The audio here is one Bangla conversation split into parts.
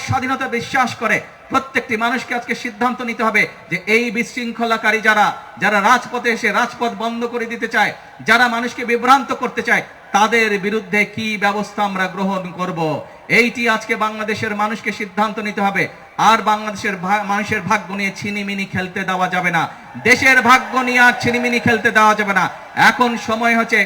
স্বাধীনতা বিশ্বাস করে প্রত্যেকটি মানুষকে আজকে সিদ্ধান্ত নিতে হবে যে এই বিশৃঙ্খলাকারী যারা রাজপথে এসে রাজপথ বন্ধ করে দিতে চায়, যারা মানুষকে বিভ্রান্ত করতে চায়, তাদের বিরুদ্ধে কি ব্যবস্থা আমরা গ্রহণ করব। এইটি আজকে বাংলাদেশের মানুষকে সিদ্ধান্ত নিতে হবে। আর বাংলাদেশের মানুষের ভাগ্য নিয়ে ছিনিমিনি খেলতে দেওয়া যাবে না, দেশের ভাগ্য নিয়ে আর ছিনিমিনি খেলতে দেওয়া যাবে না। এখন সময় হচ্ছে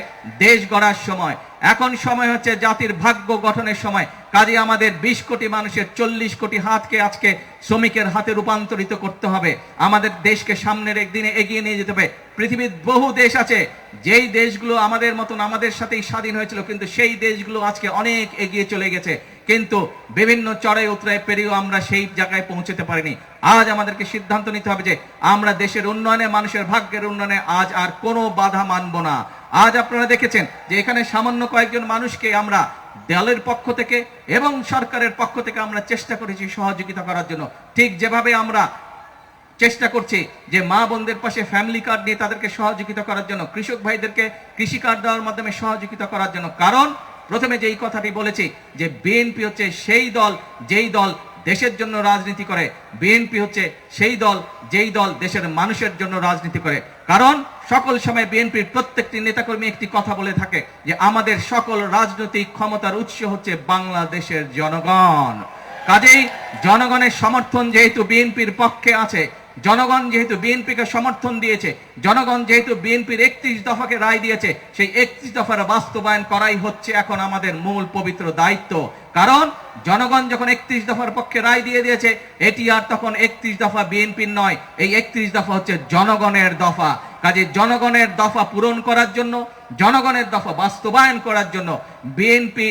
দেশ গড়ার সময়, এখন সময় হচ্ছে জাতির ভাগ্য গঠনের সময়। কাজে আমাদের 20 কোটি মানুষের 40 কোটি হাতকে আজকে শ্রমিকের হাতে রূপান্তরিত করতে হবে। আমাদের দেশকে সামনের একদিনে এগিয়ে নিয়ে যেতে হবে। পৃথিবীর বহু দেশ আছে, যেই দেশগুলো আমাদের মতন আমাদের সাথেই স্বাধীন হয়েছিল, কিন্তু সেই দেশগুলো আজকে অনেক এগিয়ে চলে গেছে, কিন্তু বিভিন্ন চড়াই উতরাই পেরিয়েও আমরা সেই জায়গায় পৌঁছতে পারিনি। আজ আমাদেরকে সিদ্ধান্ত নিতে হবে যে আমরা দেশের উন্নয়নে, মানুষের ভাগ্যের উন্নয়নে আজ আর কোনো বাধা মানব না। আজ আপনারা দেখেছেন যে এখানে সামান্য কয়েকজন মানুষকে আমরা দলের পক্ষ থেকে এবং সরকারের পক্ষ থেকে আমরা চেষ্টা করেছি সহযোগিতা করার জন্য। ঠিক যেভাবে আমরা চেষ্টা করছি যে মা বোনদের পাশে ফ্যামিলি কার্ড নিয়ে তাদেরকে সহযোগিতা করার জন্য, কৃষক ভাইদেরকে কৃষি কার্ড দেওয়ার মাধ্যমে সহযোগিতা করার জন্য। কারণ প্রথমে যেই কথাটি বলেছি যে বিএনপি হচ্ছে সেই দল যেই দল দেশের জন্য রাজনীতি করে। বিএনপি হচ্ছে সেই দল যেই দল দেশের মানুষের জন্য রাজনীতি করে। কারণ সকল সময় বিএনপির প্রত্যেকটি নেতাকর্মী একটি কথা বলে থাকে যে আমাদের সকল রাজনৈতিক ক্ষমতার উৎস হচ্ছে বাংলাদেশের জনগণ। কাজেই জনগণের সমর্থন যেহেতু বিএনপির পক্ষে আছে, জনগণ যেহেতু বিএনপিকে সমর্থন দিয়েছে, জনগণ যেহেতু বিএনপির 31 দফাকে রায় দিয়েছে, সেই 31 দফার বাস্তবায়ন করাই হচ্ছে এখন আমাদের মূল পবিত্র দায়িত্ব। কারণ জনগণ যখন 31 দফার পক্ষে রায় দিয়ে দিয়েছে, এটি আর তখন 31 দফা বিএনপির নয়, এই 31 দফা হচ্ছে জনগণের দফা। কাজে জনগণের দফা পূরণ করার জন্য, জনগণের দফা বাস্তবায়ন করার জন্য বিএনপি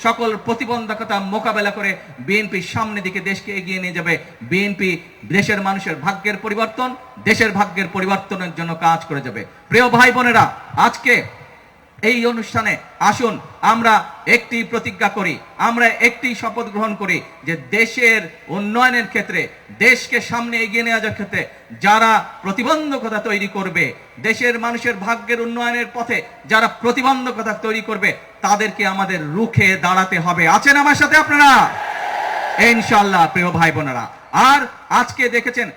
সকল প্রতিবন্ধকতা মোকাবেলা করে বিএনপি সামনের দিকে দেশকে এগিয়ে নিয়ে যাবে। বিএনপি দেশের মানুষের ভাগ্যের পরিবর্তন, দেশের ভাগ্যের পরিবর্তনের জন্য কাজ করে যাবে। প্রিয় ভাই বোনেরা, আজকে এই অনুষ্ঠানে আসুন আমরা একটি প্রতিজ্ঞা করি, আমরা একটি শপথ গ্রহণ করি যে দেশের উন্নয়নের ক্ষেত্রে, দেশকে সামনে এগিয়ে নিয়ে যাওয়ার ক্ষেত্রে যারা প্রতিবন্ধকতা তৈরি করবে, দেশের মানুষের ভাগ্যের উন্নয়নের পথে যারা প্রতিবন্ধকতা তৈরি করবে, তাদেরকে আমাদের রুখে দাঁড়াতে হবে। আছেন আমার সাথে আপনারা? ইনশাআল্লাহ। প্রিয় ভাই বোনেরা, আর আজকে দেখেছেন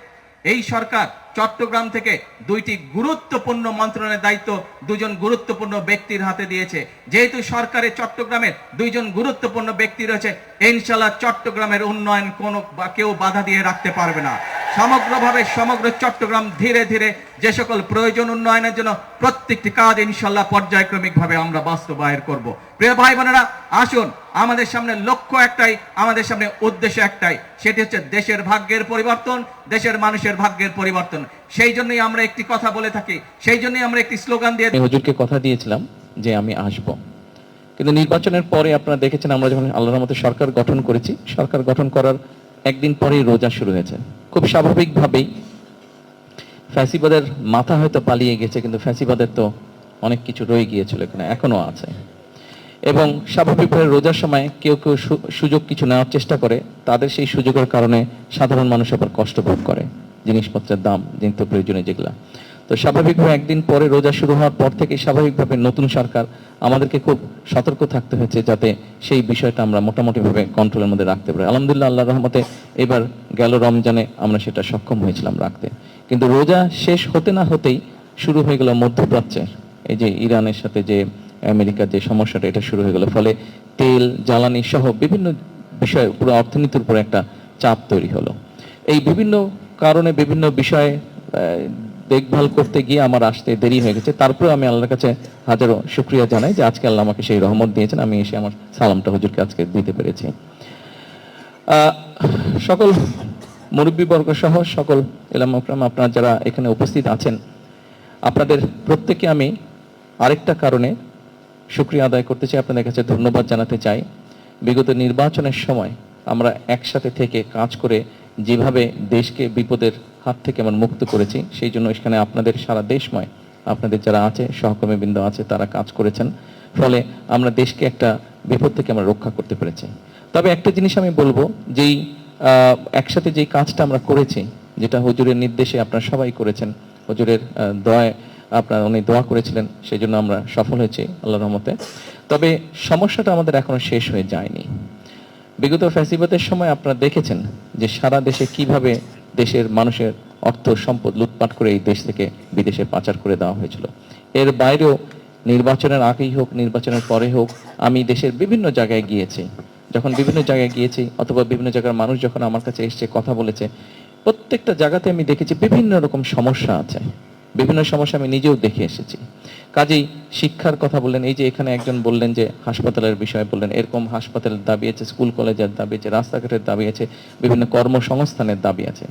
এই সরকার চট্টগ্রাম থেকে 2টি গুরুত্বপূর্ণ মন্ত্রণালয়ের দায়িত্ব 2জন গুরুত্বপূর্ণ ব্যক্তির হাতে দিয়েছে। যেহেতু সরকারের চট্টগ্রামের 2জন গুরুত্বপূর্ণ ব্যক্তি রয়েছে, ইনশাআল্লাহ চট্টগ্রামের উন্নয়ন কেউ বাধা দিয়ে রাখতে পারবে না। সমগ্রভাবে সমগ্র চট্টগ্রাম ধীরে ধীরে যে সকল প্রয়োজন উন্নয়নের জন্য প্রত্যেকটি কাজ ইনশাআল্লাহ পর্যায়ক্রমিকভাবে আমরা বাস্তবায়ন করব। প্রিয় ভাই বোনেরা, আসুন আমাদের সামনে লক্ষ্য একটাই, আমাদের সামনে উদ্দেশ্য একটাই, সেটি হচ্ছে দেশের ভাগ্যের পরিবর্তন, দেশের মানুষের ভাগ্যের পরিবর্তন। সেই জন্যই আমরা একটি কথা বলে থাকি, সেই জন্যই আমরা একটি স্লোগান দিয়ে হুজুরকে কথা দিয়েছিলাম যে আমি আসব। কিন্তু নির্বাচনের পরে আপনারা দেখেছেন আমরা যখন আল্লাহর রহমতে সরকার গঠন করেছি, সরকার গঠন করার একদিন পরেই রোজা শুরু হয়েছে। খুব স্বাভাবিকভাবেই ফ্যাসিবাদের মাথা হয়তো পালিয়ে গেছে, কিন্তু ফ্যাসিবাদের তো অনেক কিছু রয়ে গিয়েছিল, এখানে এখনো আছে। এবং স্বাভাবিকভাবে রোজার সময় কেউ কেউ সুযোগ কিছু নেওয়ার চেষ্টা করে, তাদের সেই সুযোগের কারণে সাধারণ মানুষ আবার কষ্ট ভোগ করে, জিনিসপত্রের দাম নিত্য প্রয়োজনীয় যেগুলা। তো স্বাভাবিকভাবে একদিন পরে রোজা শুরু হওয়ার পর থেকে স্বাভাবিকভাবে নতুন সরকার আমাদেরকে খুব সতর্ক থাকতে হয়েছে যাতে সেই বিষয়টা আমরা মোটামুটিভাবে কন্ট্রোলের মধ্যে রাখতে পারি। আলহামদুলিল্লাহ, আল্লাহর রহমতে এবার গেল রমজানে আমরা সেটা সক্ষম হয়েছিলাম রাখতে। কিন্তু রোজা শেষ হতে না হতেই শুরু হয়ে গেল মধ্যপ্রাচ্যের এই যে ইরানের সাথে যে আমেরিকার যে সমস্যাটা, এটা শুরু হয়ে গেল। ফলে তেল, জ্বালানি সহ বিভিন্ন বিষয়ে পুরো অর্থনীতির উপর একটা চাপ তৈরি হলো। এই বিভিন্ন কারণে বিভিন্ন বিষয়ে দেখভাল করতে গিয়ে আমার আসতে দেরি হয়ে গেছে। তারপরে আমি আল্লাহর কাছে হাজারো শুকরিয়া জানাই যে আজকে আল্লাহ আমাকে সেই রহমত দিয়েছেন, আমি এসে আমার সালামটা হুজুরকে আজকে দিতে পেরেছি। সকল মুরব্বীবর্গ সহ সকল ইলামা ইকরাম আপনারা যারা এখানে উপস্থিত আছেন, আপনাদের প্রত্যেককে আমি আরেকটা কারণে শুকরিয়া আদায় করতে চাই, আপনাদের কাছে ধন্যবাদ জানাতে চাই। বিগত নির্বাচনের সময় আমরা একসাথে থেকে কাজ করে যেভাবে দেশকে বিপদের হাত থেকে আমরা মুক্ত করেছি, সেই জন্য এখানে আপনাদের সারা দেশময় আপনাদের যারা আছে সহকর্মীবৃন্দ আছে তারা কাজ করেছেন, ফলে আমরা দেশকে একটা বিপদ থেকে আমরা রক্ষা করতে পেরেছি। তবে একটা জিনিস আমি বলবো, যেই একসাথে যেই কাজটা আমরা করেছি, যেটা হুজুরের নির্দেশে আপনারা সবাই করেছেন, হুজুরের দয়ায় উনি দোয়া করেছিলেন, সেই জন্য আমরা সফল হয়েছি আল্লাহর রহমতে। তবে সমস্যাটা আমাদের এখনো শেষ হয়ে যায়নি। বিগত ফ্যাসিবাদের সময় আপনারা দেখেছেন যে সারা দেশে কিভাবে দেশের মানুষের অর্থ সম্পদ লুটপাট করে এই দেশ থেকে বিদেশে পাচার করে দেওয়া হয়েছিল। এর বাইরেও নির্বাচনের আগেই হোক, নির্বাচনের পরে হোক, আমি দেশের বিভিন্ন জায়গায় গিয়েছি। যখন বিভিন্ন জায়গায় গিয়েছি অথবা বিভিন্ন জায়গার মানুষ যখন আমার কাছে এসেছে, কথা বলেছে, প্রত্যেকটা জায়গাতে আমি দেখেছি বিভিন্ন রকম সমস্যা আছে। বিভিন্ন সমস্যা আমি নিজেও দেখে এসেছি। কাজেই শিক্ষার কথা বললেন, এই যে এখানে একজন বললেন যে হাসপাতালের বিষয়ে বললেন, এরকম হাসপাতালের দাবি আছে, স্কুল কলেজের দাবি আছে, রাস্তাঘাটের দাবি আছে, বিভিন্ন কর্মসংস্থানের দাবি আছে।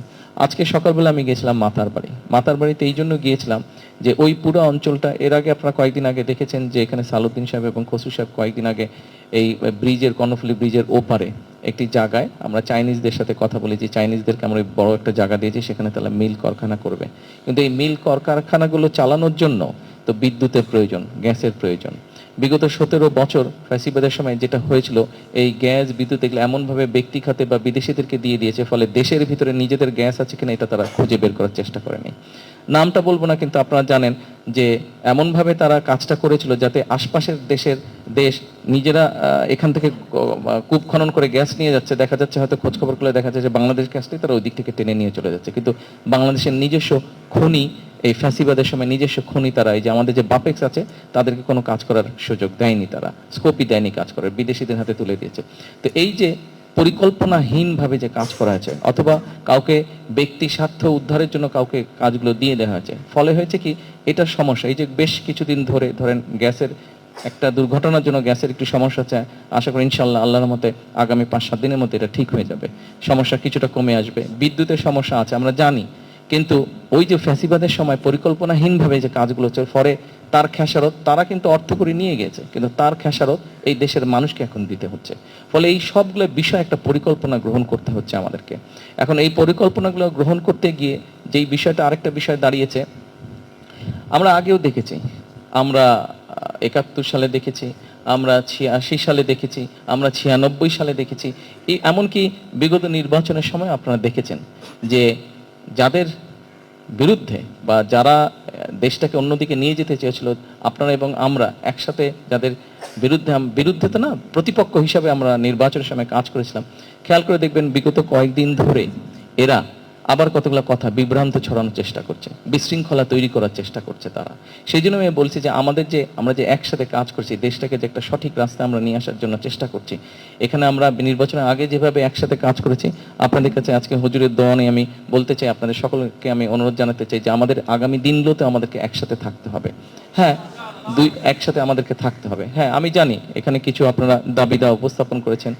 আজকে সকালবেলা আমি গিয়েছিলাম মাতারবাড়ি। মাতারবাড়িতে এই জন্য গিয়েছিলাম যে ওই পুরো অঞ্চলটা, এর আগে আপনারা কয়েকদিন আগে দেখেছেন যে এখানে সালুদ্দিন সাহেব এবং খসরু সাহেব কয়েকদিন আগে এই ব্রিজের, কর্ণফুলী ব্রিজের ওপারে একটি জায়গায় আমরা চাইনিজদের সাথে কথা বলেছি, চাইনিজদেরকে আমরা বড় একটা জায়গা দিয়েছি, সেখানে তাহলে মিল কারখানা করবে। কিন্তু এই মিল কারখানাগুলো চালানোর জন্য তো বিদ্যুতের প্রয়োজন, গ্যাসের প্রয়োজন। বিগত 17 বছর ফ্যাসিবাদের সময় যেটা হয়েছিল, এই গ্যাস বিদ্যুৎ এগুলো এমনভাবে ব্যক্তি খাতে বা বিদেশিদেরকে দিয়ে দিয়েছে, ফলে দেশের ভিতরে নিজেদের গ্যাস আছে কিনা এটা তারা খুঁজে বের করার চেষ্টা করেনি। নামটা বলবো না, কিন্তু আপনারা জানেন যে এমনভাবে তারা কাজটা করেছিল যাতে আশপাশের দেশ নিজেরা এখান থেকে কূপ খনন করে গ্যাস নিয়ে যাচ্ছে, দেখা যাচ্ছে হয়তো খোঁজ খবর করলে দেখা যাচ্ছে যে বাংলাদেশ গ্যাসটাই তারা ওই দিক থেকে টেনে নিয়ে চলে যাচ্ছে। কিন্তু বাংলাদেশের নিজস্ব খনি, এই ফ্যাসিবাদের সময় নিজস্ব খনি তারা, এই যে আমাদের যে বাপেক্স আছে, তাদেরকে কোনো কাজ করার সুযোগ দেয়নি, তারা স্কোপই দেয়নি কাজ করার, বিদেশিদের হাতে তুলে দিয়েছে। তো এই যে পরিকল্পনাহীনভাবে যে কাজ করা হয়েছে, অথবা কাউকে ব্যক্তি স্বার্থ উদ্ধারের জন্য কাউকে কাজগুলো দিয়ে দেওয়া হয়েছে, ফলে হয়েছে কি, এটার সমস্যা। এই যে বেশ কিছুদিন ধরে ধরেন গ্যাসের একটা দুর্ঘটনার জন্য গ্যাসের একটু সমস্যা আছে, আশা করি ইনশাল্লাহ আল্লাহর মতে আগামী 5-7 দিনের মধ্যে এটা ঠিক হয়ে যাবে, সমস্যা কিছুটা কমে আসবে। বিদ্যুতের সমস্যা আছে আমরা জানি, কিন্তু ওই যে ফ্যাসিবাদের সময় পরিকল্পনাহীনভাবে যে কাজগুলো হচ্ছে, ফলে তার খেসারত তারা কিন্তু অর্থ করে নিয়ে গেছে, কিন্তু তার খেসারত এই দেশের মানুষকে এখন দিতে হচ্ছে। ফলে এই সবগুলো বিষয় একটা পরিকল্পনা গ্রহণ করতে হচ্ছে আমাদেরকে। এখন এই পরিকল্পনাগুলো গ্রহণ করতে গিয়ে যেই বিষয়টা, আরেকটা বিষয় দাঁড়িয়েছে, আমরা আগেও দেখেছি, আমরা 71 সালে দেখেছি, আমরা 86 সালে দেখেছি, আমরা 96 সালে দেখেছি, এই এমনকি বিগত নির্বাচনের সময় আপনারা দেখেছেন যে যাদের বিরুদ্ধে বা যারা দেশটাকে অন্যদিকে নিয়ে যেতে চেয়েছিল, আপনারা এবং আমরা একসাথে যাদের বিরুদ্ধে তো না, প্রতিপক্ষ হিসাবে আমরা নির্বাচনের সময় কাজ করেছিলাম, খেয়াল করে দেখবেন বিগত কয়েকদিন ধরে এরা আবার কতগুলো কথা বিভ্রান্ত ছড়ানোর চেষ্টা করছে, বিশৃঙ্খলা তৈরি করার চেষ্টা করছে তারা। সেই জন্য আমি বলছি যে আমরা যে একসাথে কাজ করছি, দেশটাকে যে একটা সঠিক রাস্তায় আমরা নিয়ে আসার জন্য চেষ্টা করছি, এখানে আমরা নির্বাচনের আগে যেভাবে একসাথে কাজ করেছি, আপনাদের কাছে আজকে হুজুরের দোয়া নিয়ে আমি বলতে চাই, আপনাদের সকলকে আমি অনুরোধ জানাতে চাই যে আমাদের আগামী দিনগুলোতে আমাদেরকে একসাথে থাকতে হবে। হ্যাঁ, একসাথে আমাদেরকে থাকতে হবে। হ্যাঁ, আমি জানি এখানে কিছু আপনারা দাবি উপস্থাপন করেছেন,